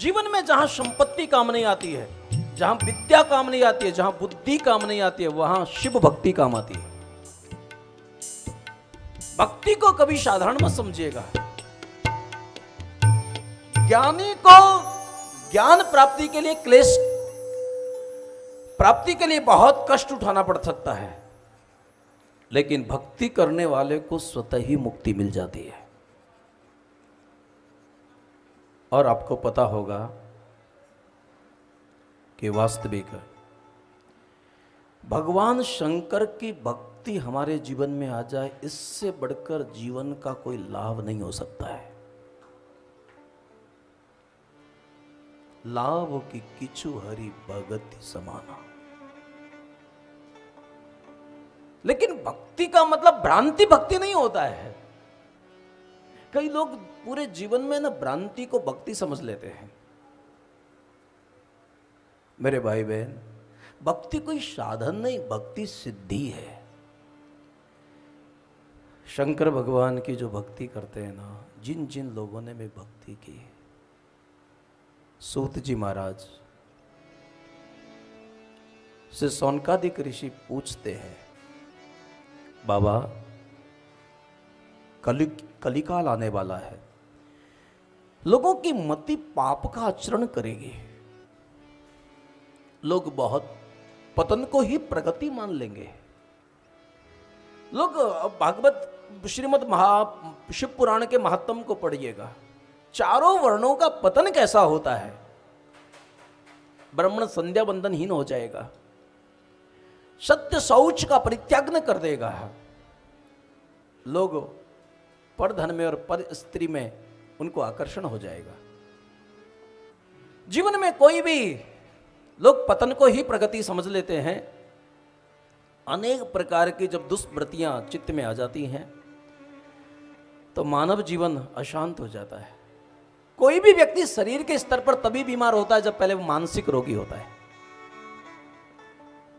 जीवन में जहां संपत्ति काम नहीं आती है, जहां विद्या काम नहीं आती है, जहां बुद्धि काम नहीं आती है, वहां शिव भक्ति काम आती है। भक्ति को कभी साधारण मत समझिएगा। ज्ञानी को ज्ञान प्राप्ति के लिए, क्लेश प्राप्ति के लिए बहुत कष्ट उठाना पड़ सकता है, लेकिन भक्ति करने वाले को स्वतः ही मुक्ति मिल जाती है। और आपको पता होगा कि वास्तविक भगवान शंकर की भक्ति हमारे जीवन में आ जाए, इससे बढ़कर जीवन का कोई लाभ नहीं हो सकता है। लाभ की किछु हरि भगति समाना। लेकिन भक्ति का मतलब भ्रांति भक्ति नहीं होता है। कई लोग पूरे जीवन में ना भ्रांति को भक्ति समझ लेते हैं। मेरे भाई बहन, भक्ति कोई साधन नहीं, भक्ति सिद्धि है। शंकर भगवान की जो भक्ति करते हैं ना, जिन जिन लोगों ने भी भक्ति की, सूत जी महाराज से सौनकादिक ऋषि पूछते हैं, बाबा कलिकाल आने वाला है, लोगों की मति पाप का आचरण करेगी, लोग बहुत पतन को ही प्रगति मान लेंगे। लोग भागवत श्रीमद् शिव पुराण के महात्म को पढ़िएगा, चारों वर्णों का पतन कैसा होता है। ब्राह्मण संध्या बंधनहीन हो जाएगा, सत्य शौच का परित्याग कर देगा, लोग पर धन में और पर स्त्री में उनको आकर्षण हो जाएगा। जीवन में कोई भी लोग पतन को ही प्रगति समझ लेते हैं। अनेक प्रकार की जब दुष्वृत्तियां चित्त में आ जाती हैं तो मानव जीवन अशांत हो जाता है। कोई भी व्यक्ति शरीर के स्तर पर तभी बीमार होता है जब पहले वो मानसिक रोगी होता है।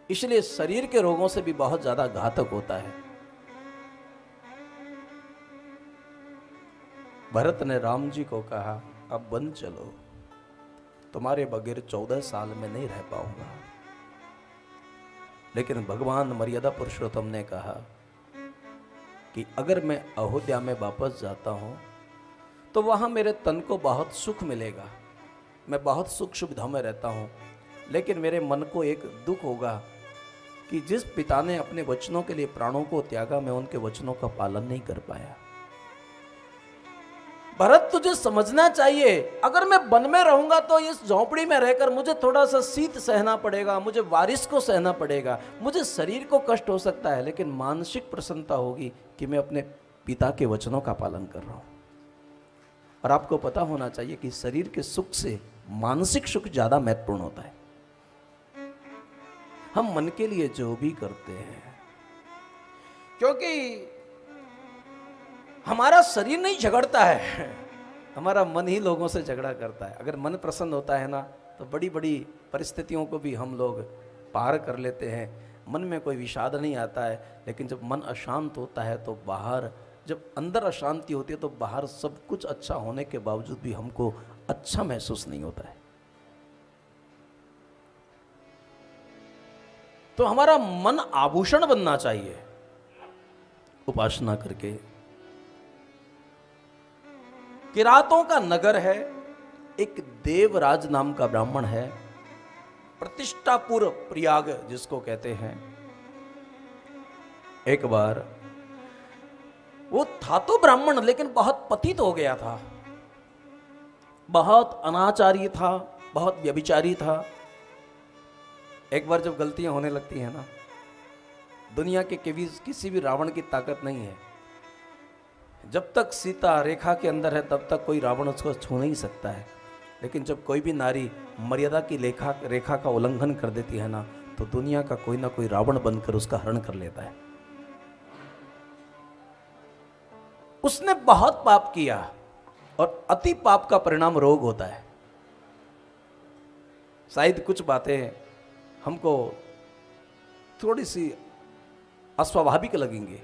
इसलिए शरीर के रोगों से भी बहुत ज्यादा घातक होता है। भरत ने राम जी को कहा, अब बन चलो, तुम्हारे बगैर 14 साल में नहीं रह पाऊंगा। लेकिन भगवान मर्यादा पुरुषोत्तम ने कहा कि अगर मैं अयोध्या में वापस जाता हूं तो वहां मेरे तन को बहुत सुख मिलेगा, मैं बहुत सुख सुविधा में रहता हूं, लेकिन मेरे मन को एक दुख होगा कि जिस पिता ने अपने वचनों के लिए प्राणों को त्यागा, मैं उनके वचनों का पालन नहीं कर पाया। भरत, तुझे समझना चाहिए, अगर मैं वन में रहूंगा तो इस झोंपड़ी में रहकर मुझे थोड़ा सा शीत सहना पड़ेगा, मुझे बारिश को सहना पड़ेगा, मुझे शरीर को कष्ट हो सकता है, लेकिन मानसिक प्रसन्नता होगी कि मैं अपने पिता के वचनों का पालन कर रहा हूं। और आपको पता होना चाहिए कि शरीर के सुख से मानसिक सुख ज्यादा महत्वपूर्ण होता है। हम मन के लिए जो भी करते हैं, क्योंकि हमारा शरीर नहीं झगड़ता है, हमारा मन ही लोगों से झगड़ा करता है। अगर मन प्रसन्न होता है ना तो बड़ी बड़ी परिस्थितियों को भी हम लोग पार कर लेते हैं, मन में कोई विषाद नहीं आता है। लेकिन जब मन अशांत होता है तो बाहर, जब अंदर अशांति होती है तो बाहर सब कुछ अच्छा होने के बावजूद भी हमको अच्छा महसूस नहीं होता है। तो हमारा मन आभूषण बनना चाहिए उपासना करके। किरातों का नगर है, एक देवराज नाम का ब्राह्मण है, प्रतिष्ठापुर प्रयाग जिसको कहते हैं। एक बार वो था तो ब्राह्मण, लेकिन बहुत पतित हो गया था, बहुत अनाचारी था, बहुत व्यभिचारी था। एक बार जब गलतियां होने लगती हैं ना, दुनिया के किसी भी रावण की ताकत नहीं है। जब तक सीता रेखा के अंदर है तब तक कोई रावण उसको छू नहीं सकता है, लेकिन जब कोई भी नारी मर्यादा की रेखा का उल्लंघन कर देती है ना, तो दुनिया का कोई ना कोई रावण बनकर उसका हरण कर लेता है। उसने बहुत पाप किया और अति पाप का परिणाम रोग होता है। शायद कुछ बातें हमको थोड़ी सी अस्वाभाविक लगेंगी,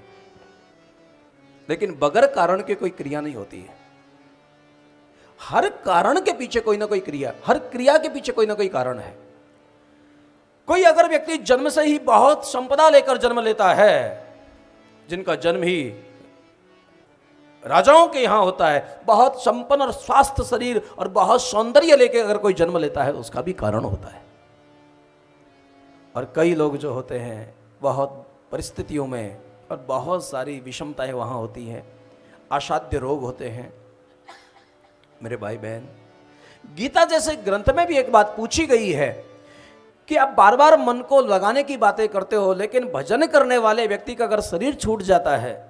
लेकिन बगैर कारण के कोई क्रिया नहीं होती है। हर कारण के पीछे कोई ना कोई क्रिया, हर क्रिया के पीछे कोई ना कोई कारण है। कोई अगर व्यक्ति जन्म से ही बहुत संपदा लेकर जन्म लेता है, जिनका जन्म ही राजाओं के यहां होता है, बहुत संपन्न और स्वास्थ्य शरीर और बहुत सौंदर्य लेकर अगर कोई जन्म लेता है तो उसका भी कारण होता है। और कई लोग जो होते हैं बहुत परिस्थितियों में और बहुत सारी विषमताएं वहां होती हैं, असाध्य रोग होते हैं। मेरे भाई बहन, गीता जैसे ग्रंथ में भी एक बात पूछी गई है कि आप बार बार मन को लगाने की बातें करते हो, लेकिन भजन करने वाले व्यक्ति का अगर शरीर छूट जाता है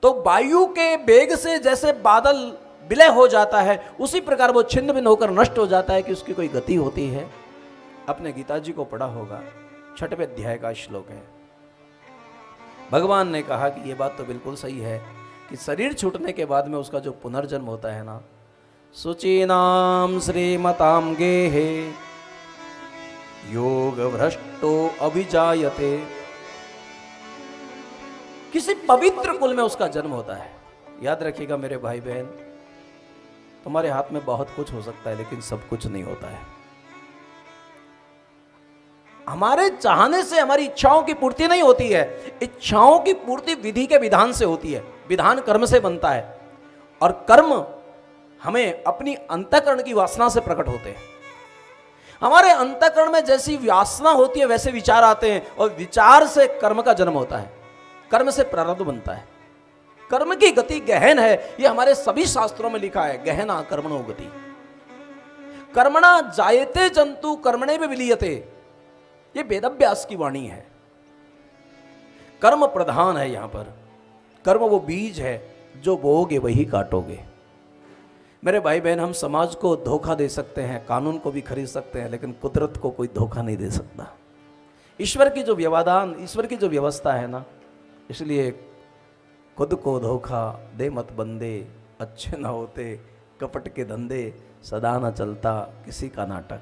तो वायु के वेग से जैसे बादल विलय हो जाता है, उसी प्रकार वो छिन्न भिन्न होकर नष्ट हो जाता है कि उसकी कोई गति होती है। अपने गीता जी को पढ़ा होगा, 6वें अध्याय का श्लोक है। भगवान ने कहा कि ये बात तो बिल्कुल सही है कि शरीर छूटने के बाद में उसका जो पुनर्जन्म होता है ना, शुचीनाम श्रीमताम गेहे योग भ्रष्टो अभिजायते, किसी पवित्र कुल में उसका जन्म होता है। याद रखिएगा मेरे भाई बहन, तुम्हारे हाथ में बहुत कुछ हो सकता है लेकिन सब कुछ नहीं होता है। हमारे चाहने से हमारी इच्छाओं की पूर्ति नहीं होती है, इच्छाओं की पूर्ति विधि के विधान से होती है। विधान कर्म से बनता है और कर्म हमें अपनी अंतःकरण की वासना से प्रकट होते हैं। हमारे अंतःकरण में जैसी वासना होती है वैसे विचार आते हैं और विचार से कर्म का जन्म होता है, कर्म से प्रारब्ध बनता है। कर्म की गति गहन है, ये हमारे सभी शास्त्रों में लिखा है, गहना कर्मणो गति। कर्मणा जायते जंतु कर्मणे में विलीयते, ये वेदव्यास की वाणी है। कर्म प्रधान है यहां पर। कर्म वो बीज है, जो बोओगे वही काटोगे। मेरे भाई बहन, हम समाज को धोखा दे सकते हैं, कानून को भी खरीद सकते हैं, लेकिन कुदरत को कोई धोखा नहीं दे सकता। ईश्वर की जो व्यवधान, ईश्वर की जो व्यवस्था है ना, इसलिए खुद को धोखा दे मत बंदे, अच्छे ना होते कपट के धंधे, सदा न चलता किसी का नाटक।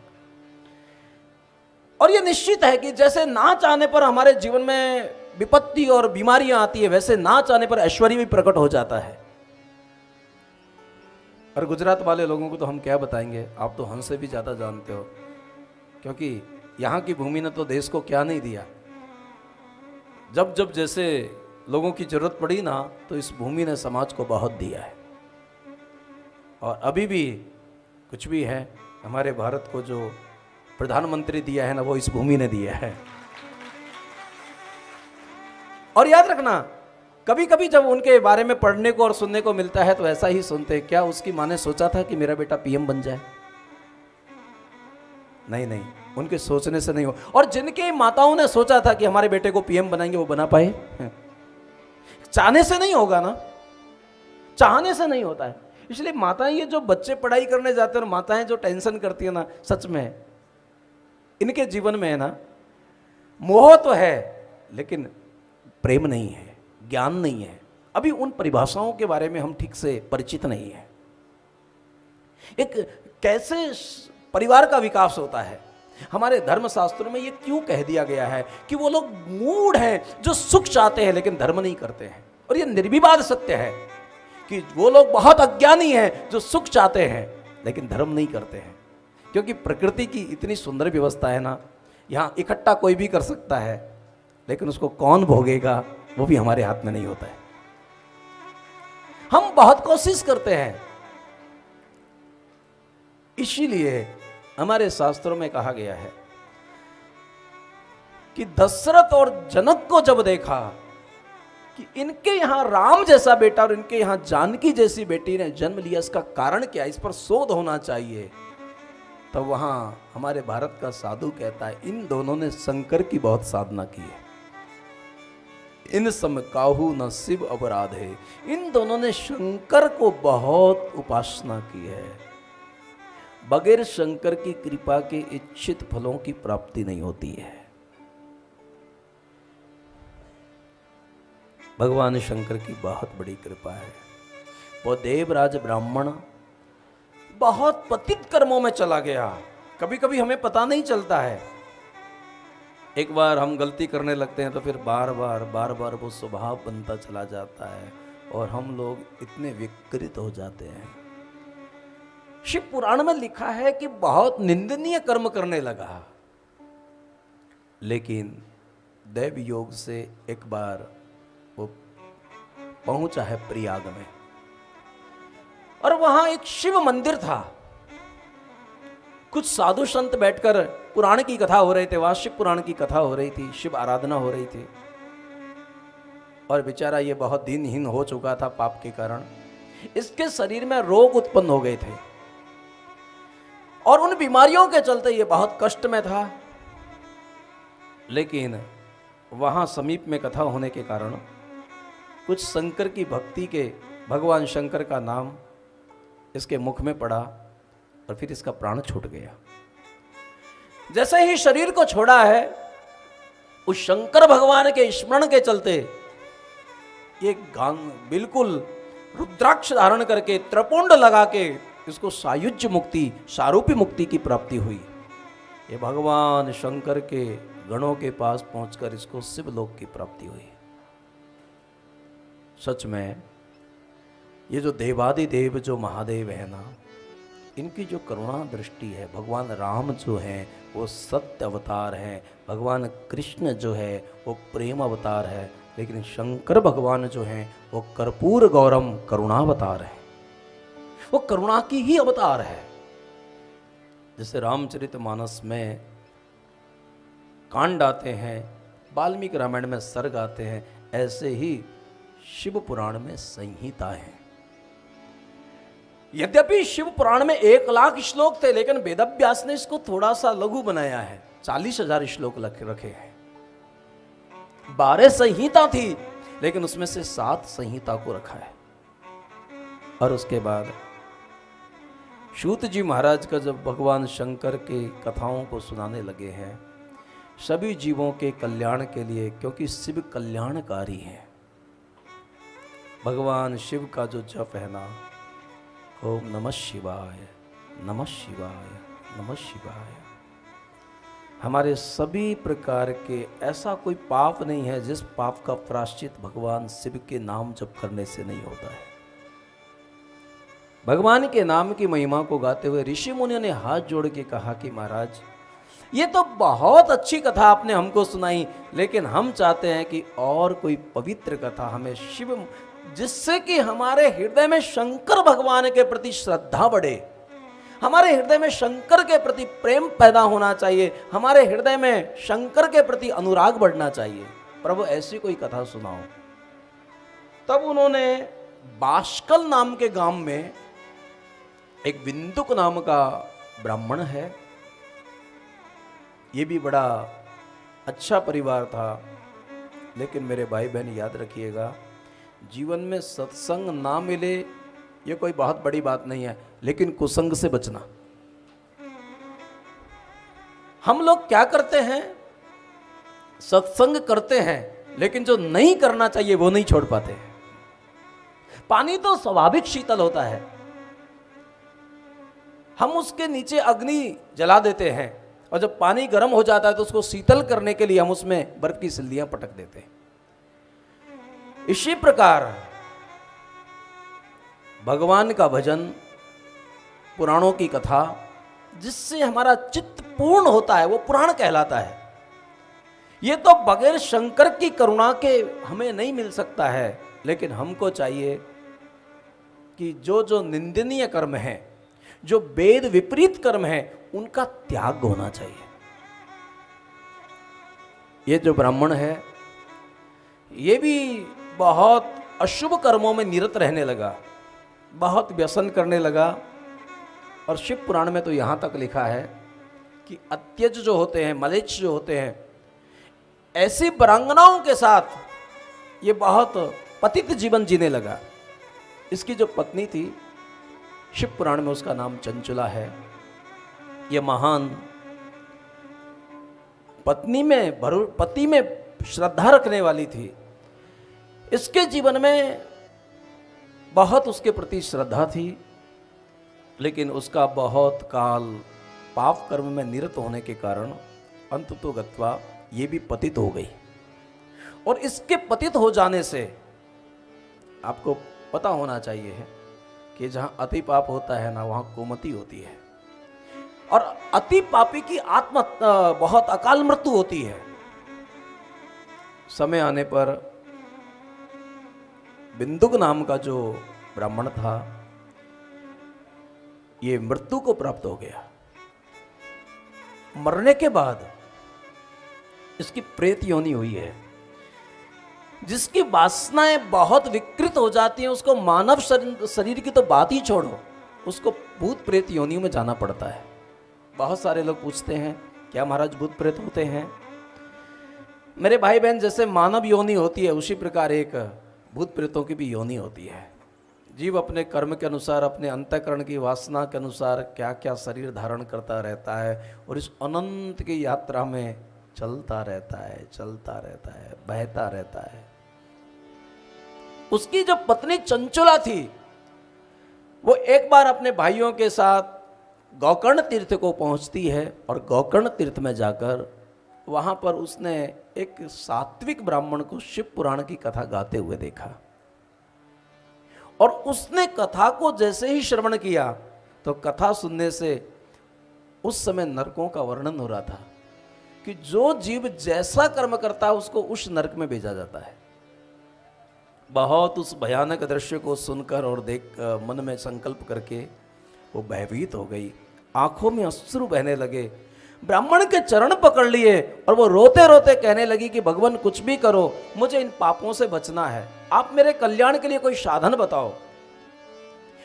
और यह निश्चित है कि जैसे ना चाहने पर हमारे जीवन में विपत्ति और बीमारियां आती है, वैसे ना चाहने पर ऐश्वर्य भी प्रकट हो जाता है। और गुजरात वाले लोगों को तो हम क्या बताएंगे, आप तो हमसे भी ज़्यादा जानते हो, क्योंकि यहाँ की भूमि ने तो देश को क्या नहीं दिया। जब जब जैसे लोगों की जरूरत पड़ी ना, तो इस भूमि ने समाज को बहुत दिया है। और अभी भी कुछ भी है, हमारे भारत को जो प्रधानमंत्री दिया है ना, वो इस भूमि ने दिया है। और याद रखना, कभी कभी जब उनके बारे में पढ़ने को और सुनने को मिलता है तो ऐसा ही सुनते हैं, क्या उसकी माँ ने सोचा था कि मेरा बेटा पीएम बन जाए? नहीं नहीं, उनके सोचने से नहीं हो। और जिनके माताओं ने सोचा था कि हमारे बेटे को पीएम बनाएंगे, वो बना पाए? चाहने से नहीं होगा ना, चाहने से नहीं होता है। इसलिए माताएं, ये जो बच्चे पढ़ाई करने जाते हैं और माताएं जो टेंशन करती है ना, सच में इनके जीवन में है ना, मोह तो है लेकिन प्रेम नहीं है, ज्ञान नहीं है। अभी उन परिभाषाओं के बारे में हम ठीक से परिचित नहीं है। एक कैसे परिवार का विकास होता है, हमारे धर्मशास्त्रों में ये क्यों कह दिया गया है कि वो लोग मूढ़ हैं जो सुख चाहते हैं लेकिन धर्म नहीं करते हैं। और ये निर्विवाद सत्य है कि वो लोग बहुत अज्ञानी हैं जो सुख चाहते हैं लेकिन धर्म नहीं करते हैं। क्योंकि प्रकृति की इतनी सुंदर व्यवस्था है ना, यहाँ इकट्ठा कोई भी कर सकता है, लेकिन उसको कौन भोगेगा वो भी हमारे हाथ में नहीं होता है। हम बहुत कोशिश करते हैं। इसीलिए हमारे शास्त्रों में कहा गया है कि दशरथ और जनक को जब देखा कि इनके यहां राम जैसा बेटा और इनके यहां जानकी जैसी बेटी ने जन्म लिया, इसका कारण क्या, इस पर शोध होना चाहिए। तो वहां हमारे भारत का साधु कहता है, इन दोनों ने शंकर की बहुत साधना की है। इन सम काहू न शिव अपराध है। इन दोनों ने शंकर को बहुत उपासना की है। बगैर शंकर की कृपा के इच्छित फलों की प्राप्ति नहीं होती है। भगवान शंकर की बहुत बड़ी कृपा है। वो देवराज ब्राह्मण बहुत पतित कर्मों में चला गया, कभी कभी हमें पता नहीं चलता है। एक बार हम गलती करने लगते हैं तो फिर बार बार वो स्वभाव बनता चला जाता है और हम लोग इतने विकृत हो जाते हैं। शिव पुराण में लिखा है कि बहुत निंदनीय कर्म करने लगा, लेकिन दैव योग से एक बार वो पहुंचा है प्रयाग में, और वहां एक शिव मंदिर था। कुछ साधु संत बैठकर पुराण की कथा हो रहे थे, वहां शिव पुराण की कथा हो रही थी, शिव आराधना हो रही थी। और बेचारा ये बहुत दिनहीन हो चुका था पाप के कारण, इसके शरीर में रोग उत्पन्न हो गए थे, और उन बीमारियों के चलते ये बहुत कष्ट में था। लेकिन वहां समीप में कथा होने के कारण कुछ शंकर की भक्ति के भगवान शंकर का नाम इसके मुख में पड़ा, और फिर इसका प्राण छूट गया। जैसे ही शरीर को छोड़ा है, उस शंकर भगवान के स्मरण के चलते ये गांग बिल्कुल रुद्राक्ष धारण करके त्रिपुंड लगा के इसको सायुज्य मुक्ति, सारूपी मुक्ति की प्राप्ति हुई। ये भगवान शंकर के गणों के पास पहुंचकर इसको शिवलोक की प्राप्ति हुई। सच में ये जो देवादिदेव जो महादेव है ना, इनकी जो करुणा दृष्टि है, भगवान राम जो हैं वो सत्य अवतार हैं, भगवान कृष्ण जो है वो प्रेम अवतार है, लेकिन शंकर भगवान जो हैं वो कर्पूर गौरम करुणावतार है, वो करुणा की ही अवतार है। जैसे रामचरितमानस में कांड आते हैं, वाल्मीकि रामायण में सर्ग आते हैं, ऐसे ही शिव पुराण में संहिता है। यद्यपि शिव पुराण में 1,00,000 श्लोक थे, लेकिन वेदव्यास ने इसको थोड़ा सा लघु बनाया है, 40,000 श्लोक रखे हैं। 12 संहिता थी, लेकिन उसमें से 7 संहिता को रखा है। और उसके बाद सूत जी महाराज का जब भगवान शंकर के कथाओं को सुनाने लगे हैं, सभी जीवों के कल्याण के लिए, क्योंकि शिव कल्याणकारी है। भगवान शिव का जो जप है ना, ओम नमः शिवाय, नमः शिवाय, नमः शिवाय, हमारे सभी प्रकार के ऐसा कोई पाप नहीं है जिस पाप का प्रायश्चित भगवान शिव के नाम जप करने से नहीं होता है। भगवान के नाम की महिमा को गाते हुए ऋषि मुनियों ने हाथ जोड़ के कहा कि महाराज, ये तो बहुत अच्छी कथा आपने हमको सुनाई, लेकिन हम चाहते हैं कि और कोई पवित्र कथा हमें शिव, जिससे कि हमारे हृदय में शंकर भगवान के प्रति श्रद्धा बढ़े, हमारे हृदय में शंकर के प्रति प्रेम पैदा होना चाहिए, हमारे हृदय में शंकर के प्रति अनुराग बढ़ना चाहिए। प्रभु ऐसी कोई कथा सुनाओ। तब उन्होंने बाष्कल नाम के गांव में एक बिंदुक नाम का ब्राह्मण है, ये भी बड़ा अच्छा परिवार था, लेकिन मेरे भाई बहन याद रखिएगा, जीवन में सत्संग ना मिले ये कोई बहुत बड़ी बात नहीं है, लेकिन कुसंग से बचना। हम लोग क्या करते हैं, सत्संग करते हैं, लेकिन जो नहीं करना चाहिए वो नहीं छोड़ पाते हैं। पानी तो स्वाभाविक शीतल होता है, हम उसके नीचे अग्नि जला देते हैं, और जब पानी गर्म हो जाता है तो उसको शीतल करने के लिए हम उसमें बर्फ की सिल्लियां पटक देते हैं। इसी प्रकार भगवान का भजन, पुराणों की कथा, जिससे हमारा चित्त पूर्ण होता है, वो पुराण कहलाता है। ये तो बगैर शंकर की करुणा के हमें नहीं मिल सकता है, लेकिन हमको चाहिए कि जो जो निंदनीय कर्म है, जो वेद विपरीत कर्म है, उनका त्याग होना चाहिए। ये जो ब्राह्मण है, ये भी बहुत अशुभ कर्मों में निरत रहने लगा, बहुत व्यसन करने लगा। और शिव पुराण में तो यहाँ तक लिखा है कि अत्यज जो होते हैं, मलेच्छ जो होते हैं, ऐसी वरांगनाओं के साथ ये बहुत पतित जीवन जीने लगा। इसकी जो पत्नी थी, शिव पुराण में उसका नाम चंचुला है। ये महान पति में श्रद्धा रखने वाली थी। इसके जीवन में बहुत उसके प्रति श्रद्धा थी, लेकिन उसका बहुत काल पाप कर्म में निरत होने के कारण अंततो गत्वा ये भी पतित हो गई। और इसके पतित हो जाने से आपको पता होना चाहिए है कि जहां अति पाप होता है ना, वहां कुमति होती है, और अति पापी की आत्म बहुत अकाल मृत्यु होती है। समय आने पर बिंदुक नाम का जो ब्राह्मण था, ये मृत्यु को प्राप्त हो गया। मरने के बाद इसकी प्रेत योनि हुई है। जिसकी वासनाएं बहुत विकृत हो जाती हैं, उसको मानव शरीर की तो बात ही छोड़ो, उसको भूत प्रेत योनियों में जाना पड़ता है। बहुत सारे लोग पूछते हैं क्या महाराज भूत प्रेत होते हैं? मेरे भाई बहन, जैसे मानव योनि होती है उसी प्रकार एक भूत प्रेतों की भी योनि होती है। जीव अपने कर्म के अनुसार, अपने अंतःकरण की वासना के अनुसार क्या क्या शरीर धारण करता रहता है, और इस अनंत की यात्रा में चलता रहता है, चलता रहता है, बहता रहता है। उसकी जो पत्नी चंचुला थी, वो एक बार अपने भाइयों के साथ गोकर्ण तीर्थ को पहुंचती है, और गोकर्ण तीर्थ में जाकर वहां पर उसने एक सात्विक ब्राह्मण को शिव पुराण की कथा गाते हुए देखा। और उसने कथा को जैसे ही श्रवण किया, तो कथा सुनने से उस समय नरकों का वर्णन हो रहा था कि जो जीव जैसा कर्म करता है उसको उस नरक में भेजा जाता है। बहुत उस भयानक दृश्य को सुनकर और देख मन में संकल्प करके वो भयभीत हो गई, आंखों में अश्रु बहने लगे, ब्राह्मण के चरण पकड़ लिए, और वो रोते रोते कहने लगी कि भगवान कुछ भी करो, मुझे इन पापों से बचना है, आप मेरे कल्याण के लिए कोई साधन बताओ।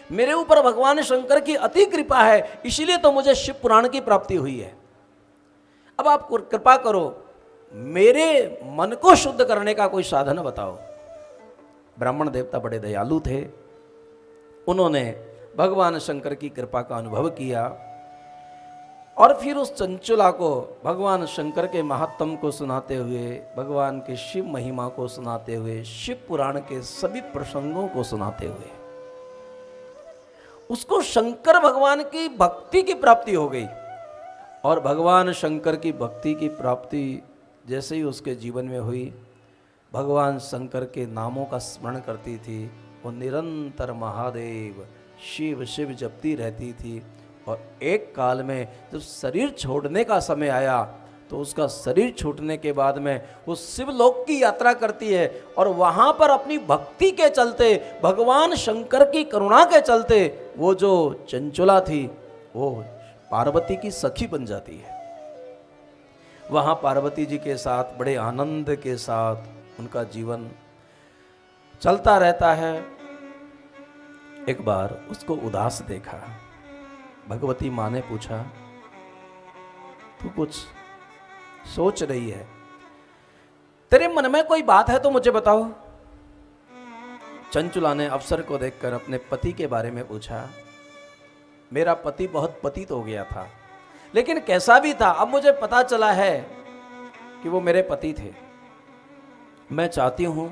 मेरे ऊपर भगवान शंकर की अति कृपा है, इसीलिए तो मुझे शिव पुराण की प्राप्ति हुई है। अब आप कृपा करो, मेरे मन को शुद्ध करने का कोई साधन बताओ। ब्राह्मण देवता बड़े दयालु थे, उन्होंने भगवान शंकर की कृपा का अनुभव किया, और फिर उस चंचुला को भगवान शंकर के महात्म को सुनाते हुए, भगवान के शिव महिमा को सुनाते हुए, शिव पुराण के सभी प्रसंगों को सुनाते हुए उसको शंकर भगवान की भक्ति की प्राप्ति हो गई। और भगवान शंकर की भक्ति की प्राप्ति जैसे ही उसके जीवन में हुई, भगवान शंकर के नामों का स्मरण करती थी, वो निरंतर महादेव शिव शिव जपती रहती थी। और एक काल में जब शरीर छोड़ने का समय आया, तो उसका शरीर छूटने के बाद में वो शिवलोक की यात्रा करती है, और वहाँ पर अपनी भक्ति के चलते, भगवान शंकर की करुणा के चलते, वो जो चंचुला थी वो पार्वती की सखी बन जाती है। वहाँ पार्वती जी के साथ बड़े आनंद के साथ उनका जीवन चलता रहता है। एक बार उसको उदास देखा, भगवती माँ ने पूछा तू कुछ सोच रही है, तेरे मन में कोई बात है तो मुझे बताओ। चंचुला ने अफसर को देखकर अपने पति के बारे में पूछा। मेरा पति बहुत पतित हो गया था, लेकिन कैसा भी था अब मुझे पता चला है कि वो मेरे पति थे। मैं चाहती हूं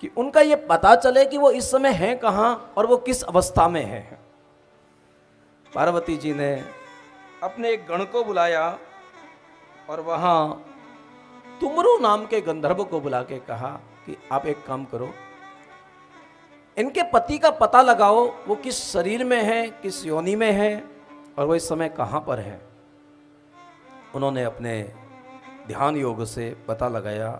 कि उनका ये पता चले कि वो इस समय हैं कहां और वो किस अवस्था में हैं। पार्वती जी ने अपने एक गण को बुलाया और वहां तुमरु नाम के गंधर्व को बुला के कहा कि आप एक काम करो, इनके पति का पता लगाओ, वो किस शरीर में है, किस योनि में है, और वो इस समय कहां पर है। उन्होंने अपने ध्यान योग से पता लगाया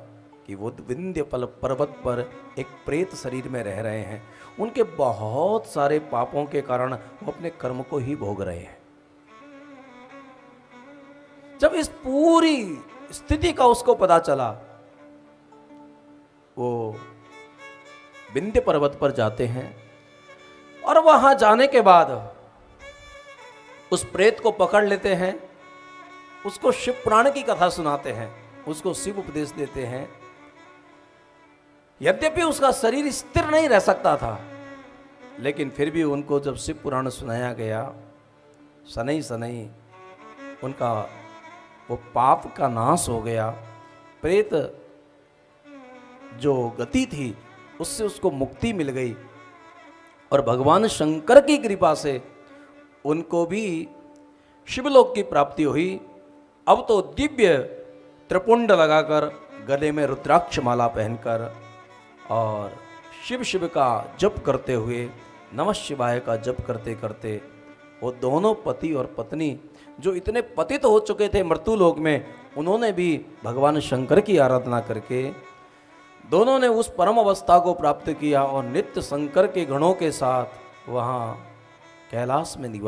कि वो विंध्य पर्वत पर एक प्रेत शरीर में रह रहे हैं। उनके बहुत सारे पापों के कारण वो अपने कर्म को ही भोग रहे हैं। जब इस पूरी स्थिति का उसको पता चला, वो विंध्य पर्वत पर जाते हैं और वहां जाने के बाद उस प्रेत को पकड़ लेते हैं, उसको शिव पुराण की कथा सुनाते हैं, उसको शिव उपदेश देते हैं। यद्यपि उसका शरीर स्थिर नहीं रह सकता था, लेकिन फिर भी उनको जब शिव पुराण सुनाया गया, सनई सनई उनका वो पाप का नाश हो गया। प्रेत जो गति थी उससे उसको मुक्ति मिल गई, और भगवान शंकर की कृपा से उनको भी शिवलोक की प्राप्ति हुई। अब तो दिव्य त्रिपुंड लगाकर, गले में रुद्राक्ष माला पहनकर और शिव शिव का जप करते हुए नमः शिवाय का जप करते करते वो दोनों पति और पत्नी जो इतने पतित हो चुके थे मृत्यु लोक में, उन्होंने भी भगवान शंकर की आराधना करके दोनों ने उस परम अवस्था को प्राप्त किया और नित्य शंकर के गणों के साथ वहाँ कैलाश में निवास